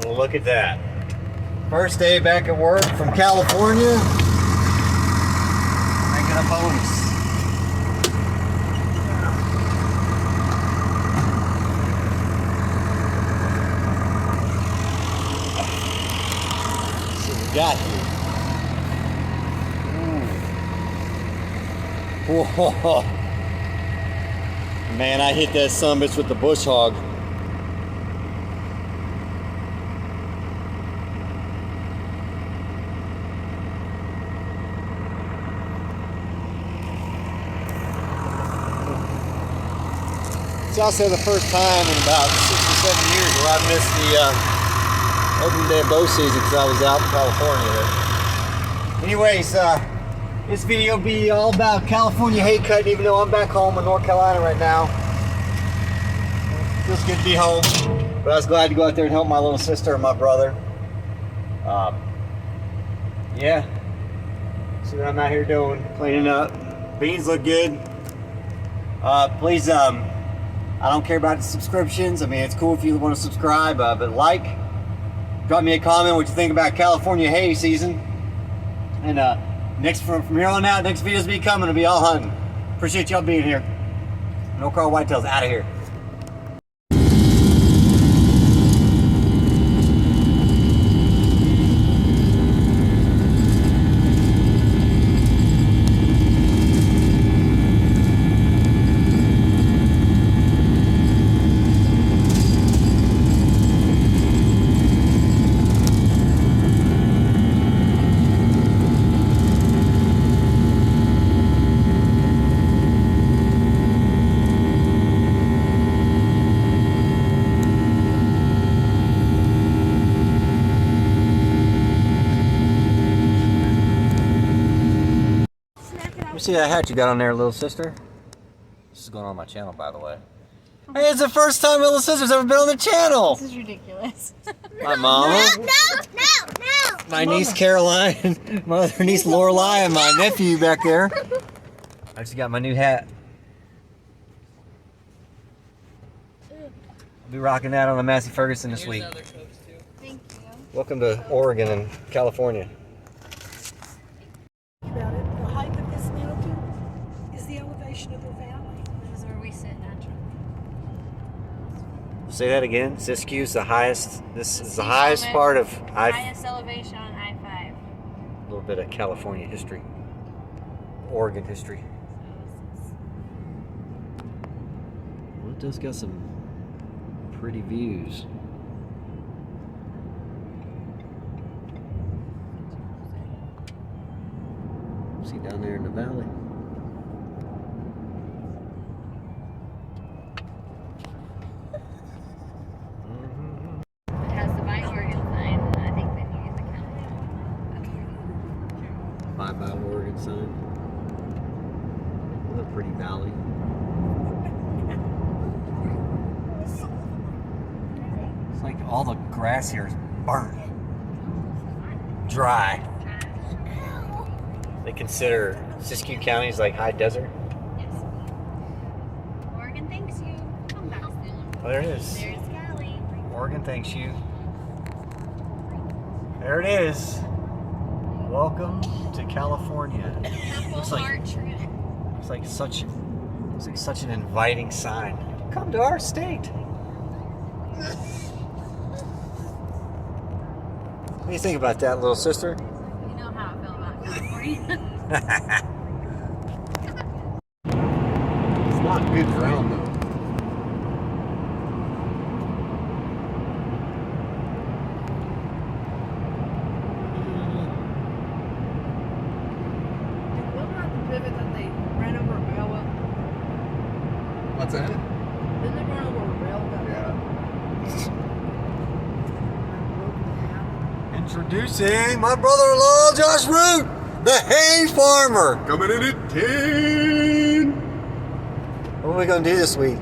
Well, look at that. First day back at work from California. I get a bonus. So we got here. Ooh. Whoa. Man, I hit that summit with the bush hog. It's also the first time in about 6 or 7 years where I missed the opening day of bow season because I was out in California. Anyways, this video will be all about California hay cutting, even though I'm back home in North Carolina right now. Feels good to be home, but I was glad to go out there and help my little sister and my brother. Yeah, see what I'm out here doing, cleaning up. Beans look good. Please, I don't care about the subscriptions. I mean, it's cool if you want to subscribe, but drop me a comment what you think about California hay season. And from here on out, next videos be coming. It'll be all hunting. Appreciate y'all being here. No Carl Whitetails out of here. See that hat you got on there, little sister? This is going on my channel, by the way. Hey, it's the first time little sister's ever been on the channel. This is ridiculous. My mama. No. My niece Caroline, my other niece Lorelai, and my nephew back there. I actually got my new hat. I'll be rocking that on the Massey Ferguson this week. Thank you. Welcome to Oregon and California. Say that again. Siskiyou's the highest. This is the highest part of highest elevation on I-5. A little bit of California history, Oregon history. Well, it does got some pretty views. See down there in the valley. Bye Oregon sign. What a pretty valley. It's like all the grass here is burnt. Dry. They consider Siskiyou County as like high desert. Yes. Oregon thanks you. Come back. Oh, there it is. There's Cali. Oregon thanks you. There it is. Welcome to California. Looks like such an inviting sign. Come to our state. What do you think about that, little sister? You know how I feel about California. It's not good ground though. What's that? Didn't they run over a rail? Yeah. Introducing my brother-in-law, Josh Root, the hay farmer. Coming in at 10. What are we gonna do this week?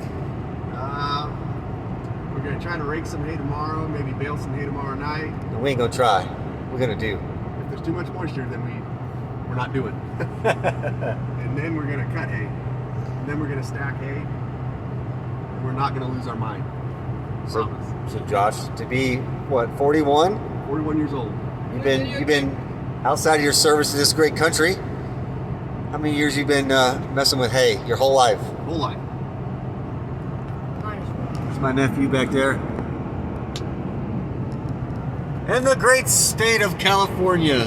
We're gonna try to rake some hay tomorrow, maybe bale some hay tomorrow night. No, we ain't gonna try. We're gonna do. If there's too much moisture, then we're not doing. And then we're gonna cut hay. And then we're gonna stack hay. And we're not gonna lose our mind. promise. So Josh, to be what, 41? 41 years old. You've been outside of your service to this great country. How many years you been messing with hay? Your whole life? Whole life. Minus one. There's my nephew back there. In the great state of California.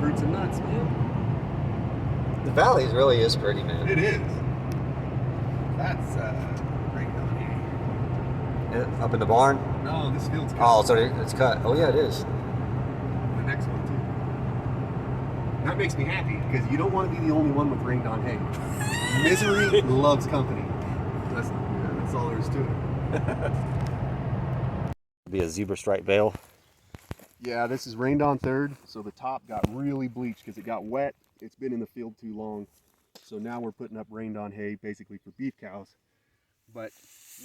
Fruits and nuts, man. The valley really is pretty, man. It is. That's Rayndon hay. Up in the barn? No, this field's cut. Oh, so it's cut. Oh, yeah, it is. The next one, too. That makes me happy, because you don't want to be the only one with Rayndon hay. Misery loves company. That's all there is to it. Be a zebra stripe bale. Yeah, this is Rayndon third, so the top got really bleached because it got wet. It's been in the field too long. So now we're putting up Rayndon hay basically for beef cows. But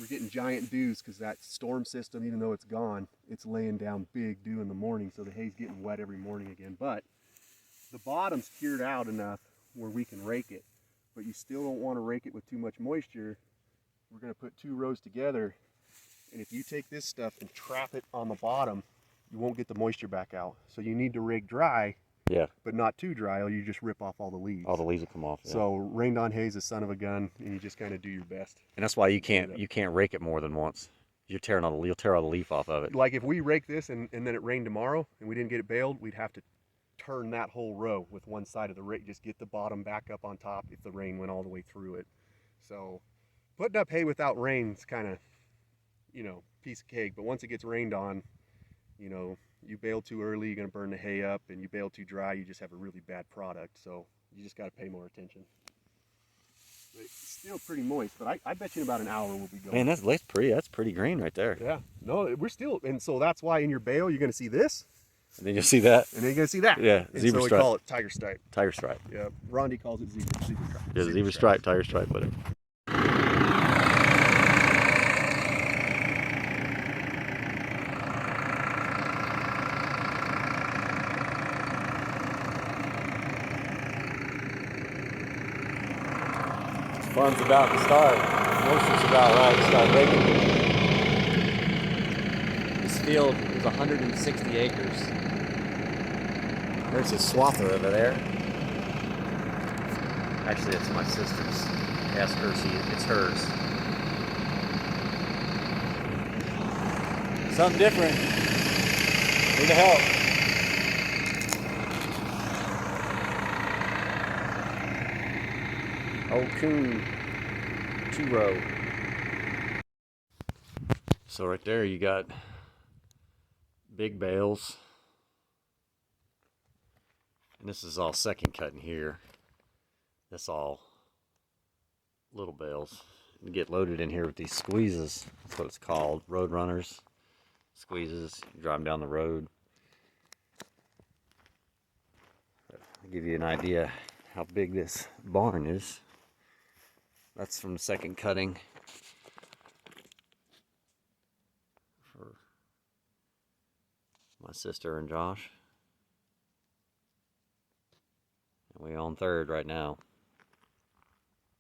we're getting giant dews because that storm system, even though it's gone, it's laying down big dew in the morning, so the hay's getting wet every morning again. But the bottom's cured out enough where we can rake it, but you still don't want to rake it with too much moisture. We're going to put 2 rows together, and if you take this stuff and trap it on the bottom, you won't get the moisture back out. So you need to rake dry, Yeah. but not too dry, or you just rip off all the leaves. All the leaves will come off. Yeah. So Rayndon hay's a son of a gun, and you just kind of do your best. And that's why you can't rake it more than once. You'll tear all the leaf off of it. Like if we rake this and then it rained tomorrow and we didn't get it baled, we'd have to turn that whole row with one side of the rake, just get the bottom back up on top if the rain went all the way through it. So putting up hay without rain is kind of, piece of cake. But once it gets rained on, you bale too early, you're going to burn the hay up, and you bale too dry, you just have a really bad product. So you just got to pay more attention. It's still pretty moist, but I bet you in about an hour we'll be going. Man, that's pretty green right there. Yeah, no, we're still, and so that's why in your bale you're going to see this, And then you'll see that. and then you're going to see that. Yeah, and zebra so stripe. we call it tiger stripe. Tiger stripe. Yeah, Rondi calls it zebra stripe. Yeah, zebra stripe, tiger stripe with it. Fun's about to start. Moisture's about right to start raking. This field is 160 acres. There's a swather over there. Actually, it's my sister's. Ask her, it's hers. Something different. Need the help. Old Coon 2-row. So right there you got big bales. And this is all second cut in here. That's all little bales. You get loaded in here with these squeezes. That's what it's called. Road runners. Squeezes. You drive them down the road. I'll give you an idea how big this barn is. That's from the second cutting for my sister and Josh. And we on third right now.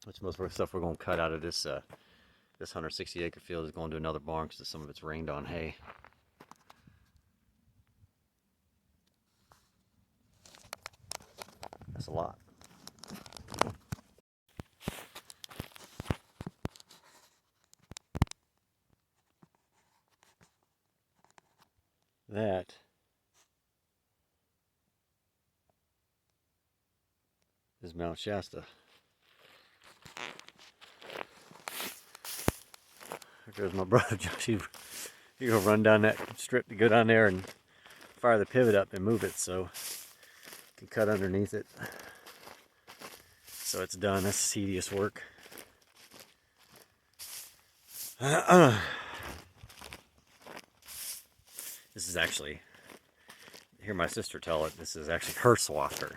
Which most of our stuff we're going to cut out of this this 160 acre field is going to another barn because some of it's Rayndon hay. That's a lot. That is Mount Shasta. There goes my brother Josh. He's gonna run down that strip to go down there and fire the pivot up and move it so you can cut underneath it. So it's done. That's tedious work. This is actually, hear my sister tell it, this is actually her swather.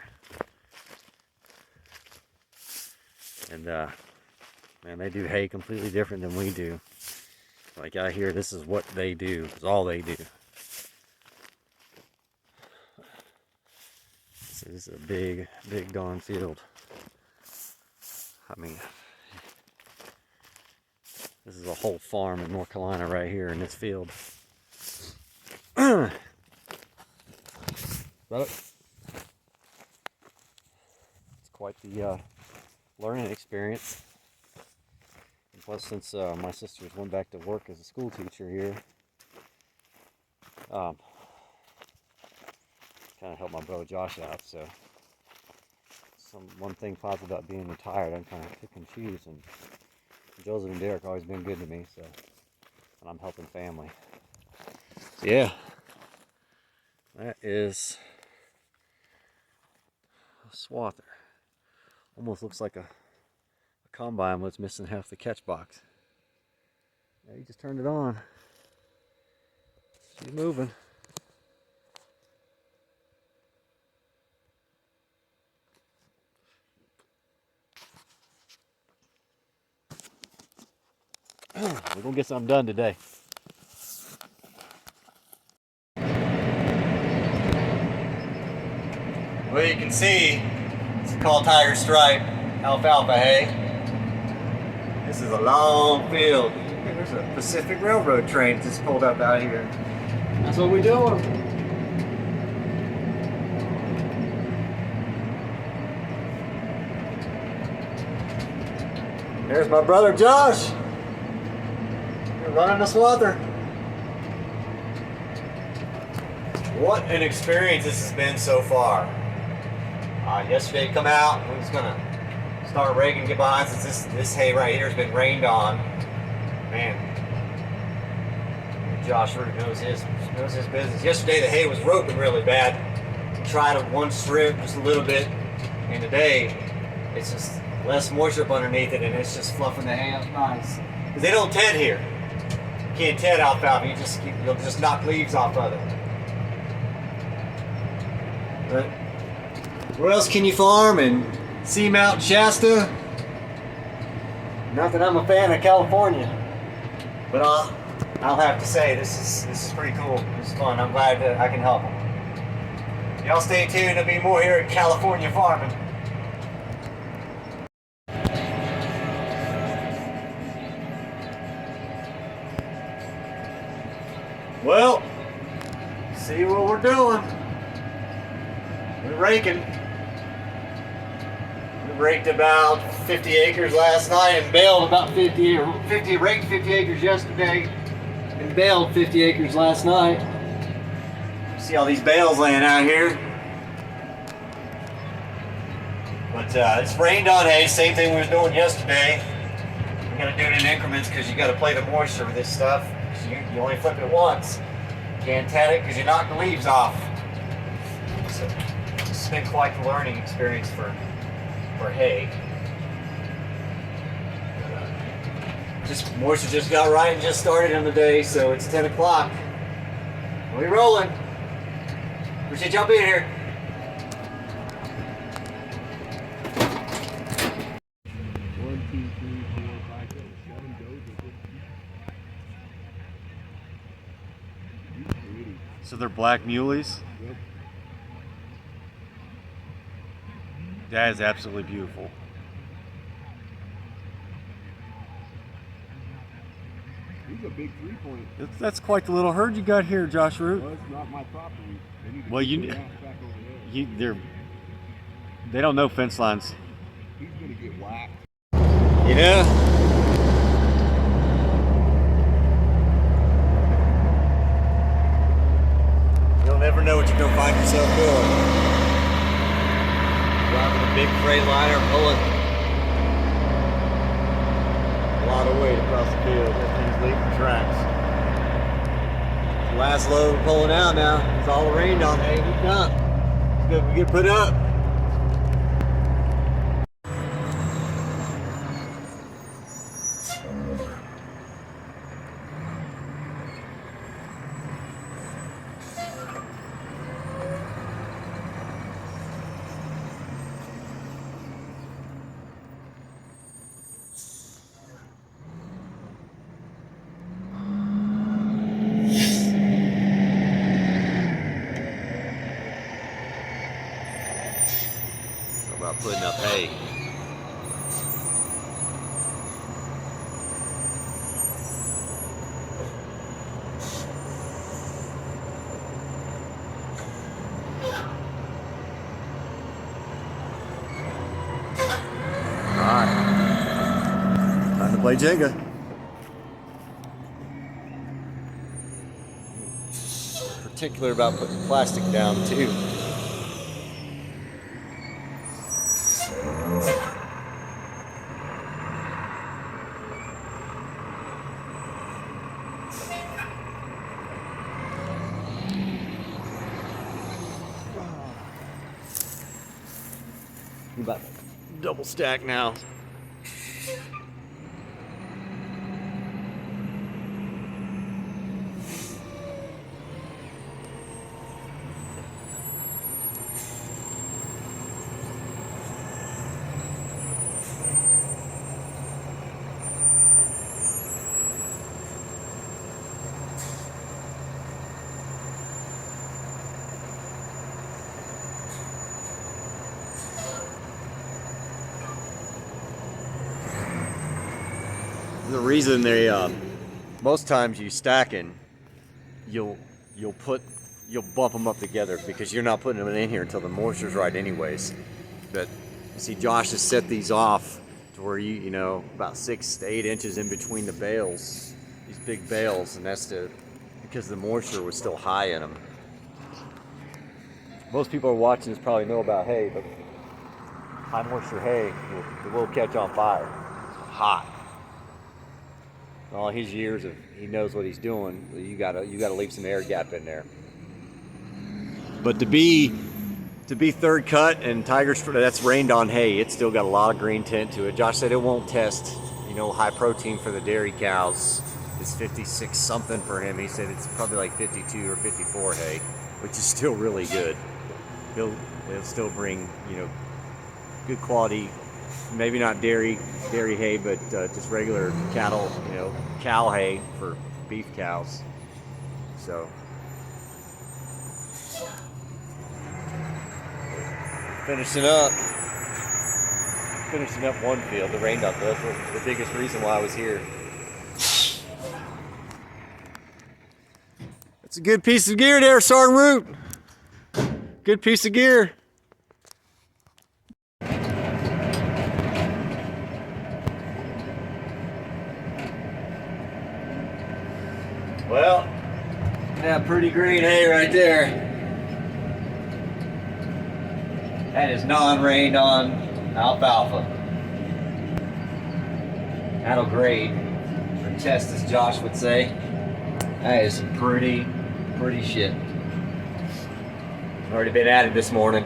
And man, they do hay completely different than we do. Like out here, this is what they do. It's all they do. So this is a big, big darn field. I mean, This is a whole farm in North Carolina right here in this field. Is that it? It's quite the learning experience. And plus, since my sisters went back to work as a school teacher here, kind of helped my brother Josh out. So, one thing positive about being retired, I'm kind of pick and choose. And Joseph and Derek always been good to me, so, and I'm helping family. So yeah, that is a swather. Almost looks like a combine, but it's missing half the catch box. Yeah, you just turned it on. She's moving. We're gonna get something done today. Well, you can see it's called Tiger Stripe alfalfa hay. This is a long field. There's a Pacific Railroad train just pulled up out here. That's what we're doing. There's my brother Josh. You're running the swather. What an experience this has been so far. Yesterday come out, we was gonna start raking, get behind since this hay right here has been rained on. Man, Josh really knows his business. Yesterday the hay was roping really bad. We tried one strip, just a little bit, and today it's just less moisture up underneath it, and it's just fluffing the hay up nice. Because they don't ted here. You can't ted alfalfa. You'll just knock leaves off of it. But where else can you farm in Seamount, Shasta? Not that I'm a fan of California, but I'll have to say this is pretty cool. It's fun. I'm glad that I can help them. Y'all stay tuned. There'll be more here at California Farming. Well, see what we're doing. We're raking. We raked about 50 acres last night and baled about 50. Raked 50 acres yesterday and baled 50 acres last night. See all these bales laying out here. But it's rained on hay. Same thing we was doing yesterday. We gotta do it in increments because you gotta play the moisture with this stuff. You only flip it once. Can't tat it because you knock the leaves off. So it's been quite the learning experience for hay. Just moisture just got right and just started in the day, so it's 10 o'clock. We rolling. Appreciate y'all being here. So they're black muleys? Yep. That is absolutely beautiful. He's a big 3-point. That's quite the little herd you got here, Josh Root. Well, it's not my property. They need to Well, get their ass back over there. They don't know fence lines. He's gonna get whacked. Yeah. You'll never know what you're gonna find yourself doing. Driving a big Freightliner, pulling a lot of weight across the field. That thing's leaving tracks. The last load we're pulling out now. It's all rained on hay. We've done. It's good. We get put up. Play Jenga. Particular about putting plastic down too. You about double stack now. The reason they, most times you stacking, you'll bump them up together because you're not putting them in here until the moisture's right anyways. But you see, Josh has set these off to where you know, about 6 to 8 inches in between the bales, these big bales, and that's because the moisture was still high in them. Most people are watching this probably know about hay, but high moisture hay will catch on fire. It's hot. All his years of he knows what he's doing, you gotta leave some air gap in there. But to be third cut and Tiger's, that's rained on hay, it's still got a lot of green tint to it. Josh said it won't test, you know, high protein for the dairy cows. It's 56 something for him. He said it's probably like 52 or 54 hay, which is still really good. It'll still bring, you know, good quality. Maybe not dairy hay, but just regular cattle, you know, cow hay for beef cows. So finishing up one field, the rain dump. That's the biggest reason why I was here. That's a good piece of gear there, Sergeant Root. Good piece of gear. Well, that pretty green hay right there. That is non-rained on alfalfa. That'll grade or test, as Josh would say. That is some pretty shit. Already been at it this morning.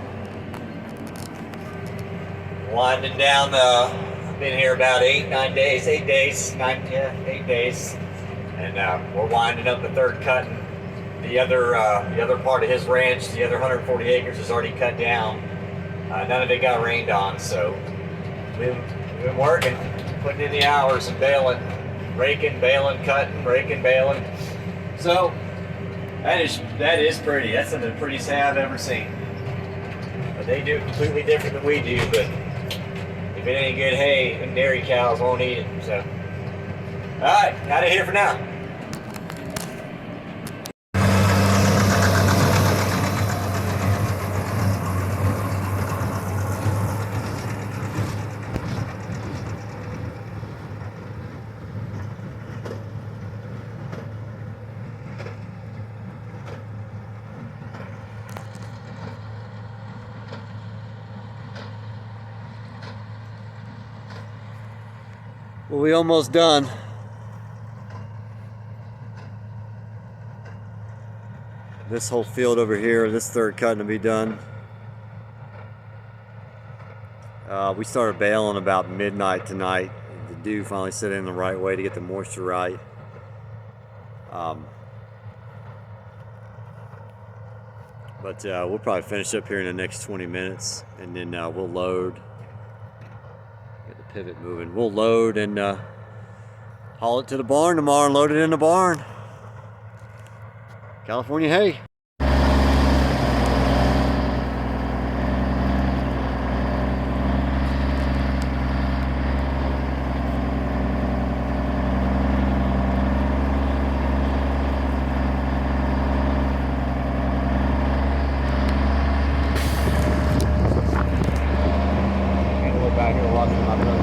Winding down I've been here about 8 days. And we're winding up the third cut. The other part of his ranch, the other 140 acres is already cut down. None of it got rained on, so we've been working, putting in the hours and baling, raking, baling, cutting, raking, baling. So that is pretty. That's some of the prettiest hay I've ever seen. But they do it completely different than we do. But if it ain't good hay, then dairy cows won't eat it. So, all right, out of here for now. Well, we almost done. This whole field over here, this third cutting to be done. We started baling about midnight tonight. The dew finally set in the right way to get the moisture right. But we'll probably finish up here in the next 20 minutes, and then we'll load. Get the pivot moving. We'll load and haul it to the barn tomorrow and load it in the barn. California hay. Back here watching my brother.